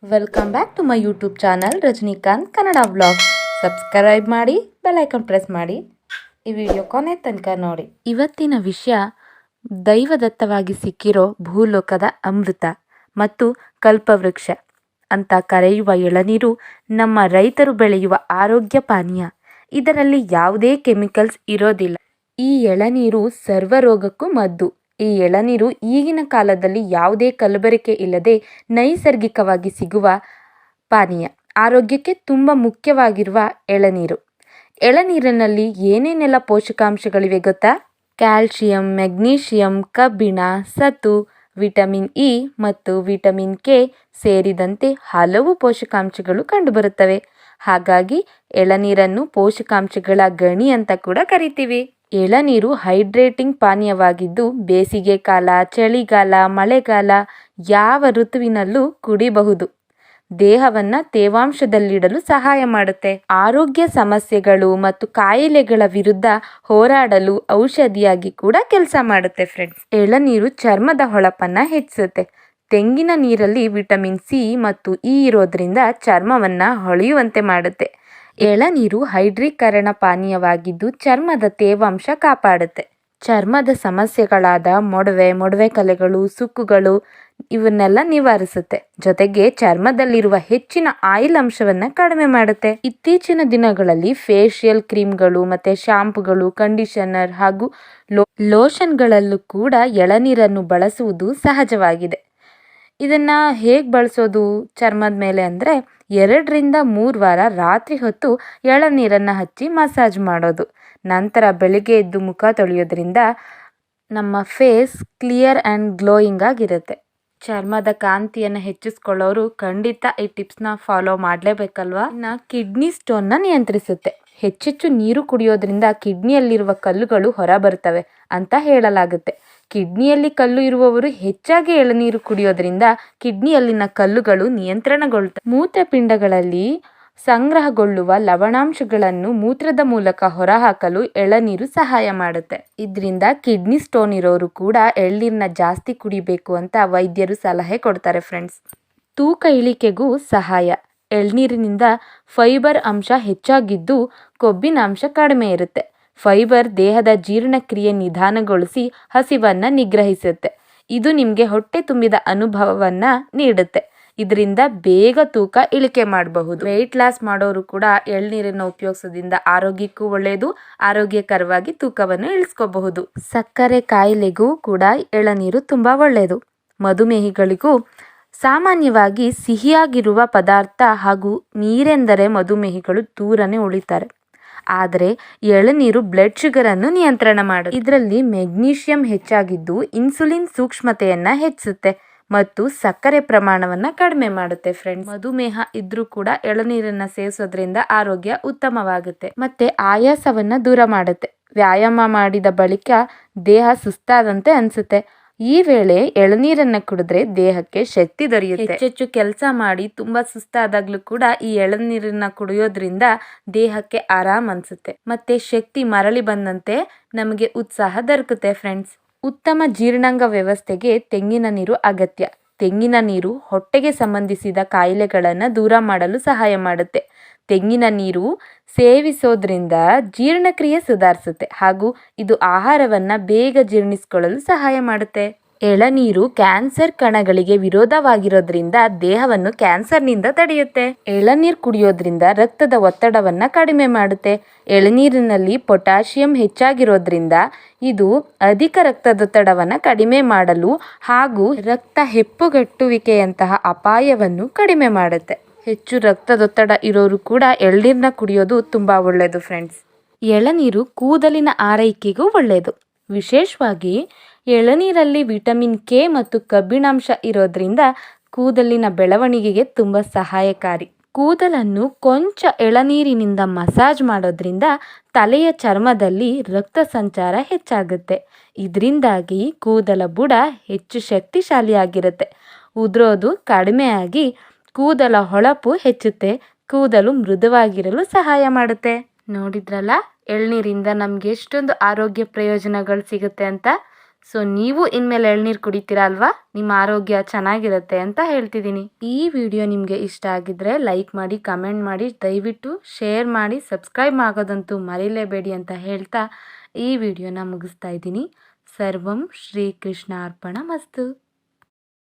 Welcome back to my YouTube channel Rajinikanth Kannada vlog. Subscribe ಮಾಡಿ bell icon press ಮಾಡಿ ಈ video ಕೊನೆ ತನಕ ನೋಡಿ. ಇವತ್ತಿನ ವಿಷಯ ದೈವದತ್ತವಾಗಿ ಸಿಕ್ಕಿರೋ ಭೂಲೋಕದ ಅಮೃತ ಮತ್ತು ಕಲ್ಪವೃಕ್ಷ ಅಂತ ಕರೆಯುವ ಎಳನೀರು ನಮ್ಮ ರೈತರು ಬೆಳೆಯುವ ಆರೋಗ್ಯ ಪಾನೀಯ. ಇದರಲ್ಲಿ ಯಾವುದೇ ಕೆಮಿಕಲ್ಸ್ ಇರೋದಿಲ್ಲ. ಈ ಎಳನೀರು ಸರ್ವರೋಗಕ್ಕೂ ಮದ್ದು. ಈ ಎಳನೀರು ಈಗಿನ ಕಾಲದಲ್ಲಿ ಯಾವುದೇ ಕಲಬೆರಕೆ ಇಲ್ಲದೆ ನೈಸರ್ಗಿಕವಾಗಿ ಸಿಗುವ ಪಾನೀಯ. ಆರೋಗ್ಯಕ್ಕೆ ತುಂಬ ಮುಖ್ಯವಾಗಿರುವ ಎಳನೀರು. ಎಳನೀರಿನಲ್ಲಿ ಏನೇನೆಲ್ಲ ಪೋಷಕಾಂಶಗಳಿವೆ ಗೊತ್ತಾ? ಕ್ಯಾಲ್ಶಿಯಂ, ಮೆಗ್ನೀಷಿಯಂ, ಕಬ್ಬಿಣ, ಸತು, ವಿಟಮಿನ್ ಇ ಮತ್ತು ವಿಟಮಿನ್ ಕೆ ಸೇರಿದಂತೆ ಹಲವು ಪೋಷಕಾಂಶಗಳು ಕಂಡುಬರುತ್ತವೆ. ಹಾಗಾಗಿ ಎಳನೀರನ್ನು ಪೋಷಕಾಂಶಗಳ ಗಣಿ ಅಂತ ಕೂಡ ಕರಿತೀವಿ. ಎಳನೀರು ಹೈಡ್ರೇಟಿಂಗ್ ಪಾನೀಯವಾಗಿದ್ದು ಬೇಸಿಗೆ ಕಾಲ, ಚಳಿಗಾಲ, ಮಳೆಗಾಲ ಯಾವ ಋತುವಿನಲ್ಲೂ ಕುಡಿಬಹುದು. ದೇಹವನ್ನ ತೇವಾಂಶದಲ್ಲಿಡಲು ಸಹಾಯ ಮಾಡುತ್ತೆ. ಆರೋಗ್ಯ ಸಮಸ್ಯೆಗಳು ಮತ್ತು ಕಾಯಿಲೆಗಳ ವಿರುದ್ಧ ಹೋರಾಡಲು ಔಷಧಿಯಾಗಿ ಕೂಡ ಕೆಲಸ ಮಾಡುತ್ತೆ ಫ್ರೆಂಡ್ಸ್. ಎಳನೀರು ಚರ್ಮದ ಹೊಳಪನ್ನ ಹೆಚ್ಚಿಸುತ್ತೆ. ತೆಂಗಿನ ನೀರಲ್ಲಿ ವಿಟಮಿನ್ ಸಿ ಮತ್ತು ಇ ಇರೋದ್ರಿಂದ ಚರ್ಮವನ್ನ ಹೊಳೆಯುವಂತೆ ಮಾಡುತ್ತೆ. ಎಳನೀರು ಹೈಡ್ರೀಕರಣ ಪಾನೀಯವಾಗಿದ್ದು ಚರ್ಮದ ತೇವಾಂಶ ಕಾಪಾಡುತ್ತೆ. ಚರ್ಮದ ಸಮಸ್ಯೆಗಳಾದ ಮೊಡವೆ ಕಲೆಗಳು, ಸುಕ್ಕುಗಳು ಇವನ್ನೆಲ್ಲ ನಿವಾರಿಸುತ್ತೆ. ಜೊತೆಗೆ ಚರ್ಮದಲ್ಲಿರುವ ಹೆಚ್ಚಿನ ಆಯಿಲ್ ಅಂಶವನ್ನ ಕಡಿಮೆ ಮಾಡುತ್ತೆ. ಇತ್ತೀಚಿನ ದಿನಗಳಲ್ಲಿ ಫೇಶಿಯಲ್ ಕ್ರೀಮ್ಗಳು ಮತ್ತೆ ಶಾಂಪುಗಳು, ಕಂಡೀಷನರ್ ಹಾಗೂ ಲೋಷನ್ಗಳಲ್ಲೂ ಕೂಡ ಎಳನೀರನ್ನು ಬಳಸುವುದು ಸಹಜವಾಗಿದೆ. ಇದನ್ನ ಹೇಗೆ ಬಳಸೋದು ಚರ್ಮದ ಮೇಲೆ ಅಂದರೆ 2-3 ವಾರ ರಾತ್ರಿ ಹೊತ್ತು ಎಳನೀರನ್ನು ಹಚ್ಚಿ ಮಸಾಜ್ ಮಾಡೋದು. ನಂತರ ಬೆಳಿಗ್ಗೆ ಎದ್ದು ಮುಖ ತೊಳೆಯೋದ್ರಿಂದ ನಮ್ಮ ಫೇಸ್ ಕ್ಲಿಯರ್ ಆ್ಯಂಡ್ ಗ್ಲೋಯಿಂಗ್ ಆಗಿರುತ್ತೆ. ಚರ್ಮದ ಕಾಂತಿಯನ್ನು ಹೆಚ್ಚಿಸ್ಕೊಳ್ಳೋರು ಖಂಡಿತ ಈ ಟಿಪ್ಸ್ನ ಫಾಲೋ ಮಾಡಲೇಬೇಕಲ್ವಾ. ಇನ್ನು ಕಿಡ್ನಿ ಸ್ಟೋನ್ನ ನಿಯಂತ್ರಿಸುತ್ತೆ. ಹೆಚ್ಚೆಚ್ಚು ನೀರು ಕುಡಿಯೋದ್ರಿಂದ ಕಿಡ್ನಿಯಲ್ಲಿರುವ ಕಲ್ಲುಗಳು ಹೊರ ಬರ್ತವೆ ಅಂತ ಹೇಳಲಾಗುತ್ತೆ. ಕಿಡ್ನಿಯಲ್ಲಿ ಕಲ್ಲು ಇರುವವರು ಹೆಚ್ಚಾಗಿ ಎಳನೀರು ಕುಡಿಯೋದ್ರಿಂದ ಕಿಡ್ನಿಯಲ್ಲಿನ ಕಲ್ಲುಗಳು ನಿಯಂತ್ರಣಗೊಳ್ಳುತ್ತವೆ. ಮೂತ್ರಪಿಂಡಗಳಲ್ಲಿ ಸಂಗ್ರಹಗೊಳ್ಳುವ ಲವಣಾಂಶಗಳನ್ನು ಮೂತ್ರದ ಮೂಲಕ ಹೊರಹಾಕಲು ಎಳನೀರು ಸಹಾಯ ಮಾಡುತ್ತೆ. ಇದರಿಂದ ಕಿಡ್ನಿ ಸ್ಟೋನ್ ಇರೋರು ಕೂಡ ಎಳ್ನೀರನ್ನ ಜಾಸ್ತಿ ಕುಡಿಬೇಕು ಅಂತ ವೈದ್ಯರು ಸಲಹೆ ಕೊಡ್ತಾರೆ ಫ್ರೆಂಡ್ಸ್. ತೂಕ ಇಳಿಕೆಗೂ ಸಹಾಯ. ಎಳ್ನೀರಿನಿಂದ ಫೈಬರ್ ಅಂಶ ಹೆಚ್ಚಾಗಿದ್ದು ಕೊಬ್ಬಿನ ಅಂಶ ಕಡಿಮೆ ಇರುತ್ತೆ. ಫೈಬರ್ ದೇಹದ ಜೀರ್ಣಕ್ರಿಯೆ ನಿಧಾನಗೊಳಿಸಿ ಹಸಿವನ್ನ ನಿಗ್ರಹಿಸುತ್ತೆ. ಇದು ನಿಮಗೆ ಹೊಟ್ಟೆ ತುಂಬಿದ ಅನುಭವವನ್ನ ನೀಡುತ್ತೆ. ಇದರಿಂದ ಬೇಗ ತೂಕ ಇಳಿಕೆ ಮಾಡಬಹುದು. ವೆಯ್ಟ್ ಲಾಸ್ ಮಾಡೋರು ಕೂಡ ಎಳ್ನೀರನ್ನು ಉಪಯೋಗಿಸೋದ್ರಿಂದ ಆರೋಗ್ಯಕ್ಕೂ ಒಳ್ಳೆಯದು, ಆರೋಗ್ಯಕರವಾಗಿ ತೂಕವನ್ನು ಇಳಿಸ್ಕೋಬಹುದು. ಸಕ್ಕರೆ ಕಾಯಿಲೆಗೂ ಕೂಡ ಎಳನೀರು ತುಂಬ ಒಳ್ಳೆಯದು. ಮಧುಮೇಹಿಗಳಿಗೂ ಸಾಮಾನ್ಯವಾಗಿ ಸಿಹಿಯಾಗಿರುವ ಪದಾರ್ಥ ಹಾಗೂ ನೀರೆಂದರೆ ಮಧುಮೇಹಿಗಳು ದೂರನೇ ಉಳಿತಾರೆ. ಆದರೆ ಎಳನೀರು ಬ್ಲಡ್ ಶುಗರನ್ನು ನಿಯಂತ್ರಣ ಮಾಡುತ್ತೆ. ಇದರಲ್ಲಿ ಮೆಗ್ನೀಷಿಯಂ ಹೆಚ್ಚಾಗಿದ್ದು ಇನ್ಸುಲಿನ್ ಸೂಕ್ಷ್ಮತೆಯನ್ನು ಹೆಚ್ಚಿಸುತ್ತೆ ಮತ್ತು ಸಕ್ಕರೆ ಪ್ರಮಾಣವನ್ನು ಕಡಿಮೆ ಮಾಡುತ್ತೆ ಫ್ರೆಂಡ್ಸ್. ಮಧುಮೇಹ ಇದ್ರೂ ಕೂಡ ಎಳನೀರನ್ನು ಸೇವಿಸೋದ್ರಿಂದ ಆರೋಗ್ಯ ಉತ್ತಮವಾಗುತ್ತೆ. ಮತ್ತೆ ಆಯಾಸವನ್ನು ದೂರ ಮಾಡುತ್ತೆ. ವ್ಯಾಯಾಮ ಮಾಡಿದ ಬಳಿಕ ದೇಹ ಸುಸ್ತಾದಂತೆ ಅನಿಸುತ್ತೆ. ಈ ವೇಳೆ ಎಳನೀರನ್ನು ಕುಡಿದ್ರೆ ದೇಹಕ್ಕೆ ಶಕ್ತಿ ದೊರೆಯುತ್ತೆ. ಹೆಚ್ಚೆಚ್ಚು ಕೆಲಸ ಮಾಡಿ ತುಂಬಾ ಸುಸ್ತಾದಾಗ್ಲೂ ಕೂಡ ಈ ಎಳನೀರನ್ನ ಕುಡಿಯೋದ್ರಿಂದ ದೇಹಕ್ಕೆ ಆರಾಮ್ ಅನ್ಸುತ್ತೆ. ಮತ್ತೆ ಶಕ್ತಿ ಮರಳಿ ಬಂದಂತೆ ನಮಗೆ ಉತ್ಸಾಹ ದೊರಕುತ್ತೆ ಫ್ರೆಂಡ್ಸ್. ಉತ್ತಮ ಜೀರ್ಣಾಂಗ ವ್ಯವಸ್ಥೆಗೆ ತೆಂಗಿನ ನೀರು ಅಗತ್ಯ. ತೆಂಗಿನ ನೀರು ಹೊಟ್ಟೆಗೆ ಸಂಬಂಧಿಸಿದ ಕಾಯಿಲೆಗಳನ್ನು ದೂರ ಮಾಡಲು ಸಹಾಯ ಮಾಡುತ್ತೆ. ತೆಂಗಿನ ನೀರು ಸೇವಿಸೋದ್ರಿಂದ ಜೀರ್ಣಕ್ರಿಯೆ ಸುಧಾರಿಸುತ್ತೆ ಹಾಗೂ ಇದು ಆಹಾರವನ್ನ ಬೇಗ ಜೀರ್ಣಿಸಿಕೊಳ್ಳಲು ಸಹಾಯ ಮಾಡುತ್ತೆ. ಎಳನೀರು ಕ್ಯಾನ್ಸರ್ ಕಣಗಳಿಗೆ ವಿರೋಧವಾಗಿರೋದ್ರಿಂದ ದೇಹವನ್ನು ಕ್ಯಾನ್ಸರ್ನಿಂದ ತಡೆಯುತ್ತೆ. ಎಳನೀರು ಕುಡಿಯೋದ್ರಿಂದ ರಕ್ತದ ಒತ್ತಡವನ್ನ ಕಡಿಮೆ ಮಾಡುತ್ತೆ. ಎಳನೀರಿನಲ್ಲಿ ಪೊಟ್ಯಾಷಿಯಂ ಹೆಚ್ಚಾಗಿರೋದ್ರಿಂದ ಇದು ಅಧಿಕ ರಕ್ತದೊತ್ತಡವನ್ನು ಕಡಿಮೆ ಮಾಡಲು ಹಾಗೂ ರಕ್ತ ಹೆಪ್ಪುಗಟ್ಟುವಿಕೆಯಂತಹ ಅಪಾಯವನ್ನು ಕಡಿಮೆ ಮಾಡುತ್ತೆ. ಹೆಚ್ಚು ರಕ್ತದೊತ್ತಡ ಇರೋರು ಕೂಡ ಎಳ್ನೀರನ್ನ ಕುಡಿಯೋದು ತುಂಬ ಒಳ್ಳೆಯದು ಫ್ರೆಂಡ್ಸ್. ಎಳನೀರು ಕೂದಲಿನ ಆರೈಕೆಗೂ ಒಳ್ಳೆಯದು. ವಿಶೇಷವಾಗಿ ಎಳನೀರಲ್ಲಿ ವಿಟಮಿನ್ ಕೆ ಮತ್ತು ಕಬ್ಬಿಣಾಂಶ ಇರೋದ್ರಿಂದ ಕೂದಲಿನ ಬೆಳವಣಿಗೆಗೆ ತುಂಬ ಸಹಾಯಕಾರಿ. ಕೂದಲನ್ನು ಕೊಂಚ ಎಳನೀರಿನಿಂದ ಮಸಾಜ್ ಮಾಡೋದ್ರಿಂದ ತಲೆಯ ಚರ್ಮದಲ್ಲಿ ರಕ್ತ ಸಂಚಾರ ಹೆಚ್ಚಾಗುತ್ತೆ. ಇದರಿಂದಾಗಿ ಕೂದಲ ಬುಡ ಹೆಚ್ಚು ಶಕ್ತಿಶಾಲಿಯಾಗಿರುತ್ತೆ. ಉದುರೋದು ಕಡಿಮೆ ಆಗಿ ಕೂದಲ ಹೊಳಪು ಹೆಚ್ಚುತ್ತೆ. ಕೂದಲು ಮೃದುವಾಗಿರಲು ಸಹಾಯ ಮಾಡುತ್ತೆ. ನೋಡಿದ್ರಲ್ಲ ಎಳ್ನೀರಿಂದ ನಮ್ಗೆ ಎಷ್ಟೊಂದು ಆರೋಗ್ಯ ಪ್ರಯೋಜನಗಳು ಸಿಗುತ್ತೆ ಅಂತ. ಸೊ ನೀವು ಇನ್ಮೇಲೆ ಎಳ್ನೀರು ಕುಡಿತೀರಾ ಅಲ್ವಾ, ನಿಮ್ಮ ಆರೋಗ್ಯ ಚೆನ್ನಾಗಿರುತ್ತೆ ಅಂತ ಹೇಳ್ತಿದ್ದೀನಿ. ಈ ವಿಡಿಯೋ ನಿಮಗೆ ಇಷ್ಟ ಆಗಿದ್ರೆ ಲೈಕ್ ಮಾಡಿ, ಕಮೆಂಟ್ ಮಾಡಿ, ದಯವಿಟ್ಟು ಶೇರ್ ಮಾಡಿ, ಸಬ್ಸ್ಕ್ರೈಬ್ ಆಗೋದಂತೂ ಮರಿಲೇಬೇಡಿ ಅಂತ ಹೇಳ್ತಾ ಈ ವಿಡಿಯೋನ ಮುಗಿಸ್ತಾ ಇದ್ದೀನಿ. ಸರ್ವಂ ಶ್ರೀಕೃಷ್ಣ ಅರ್ಪಣ ಮಸ್ತು.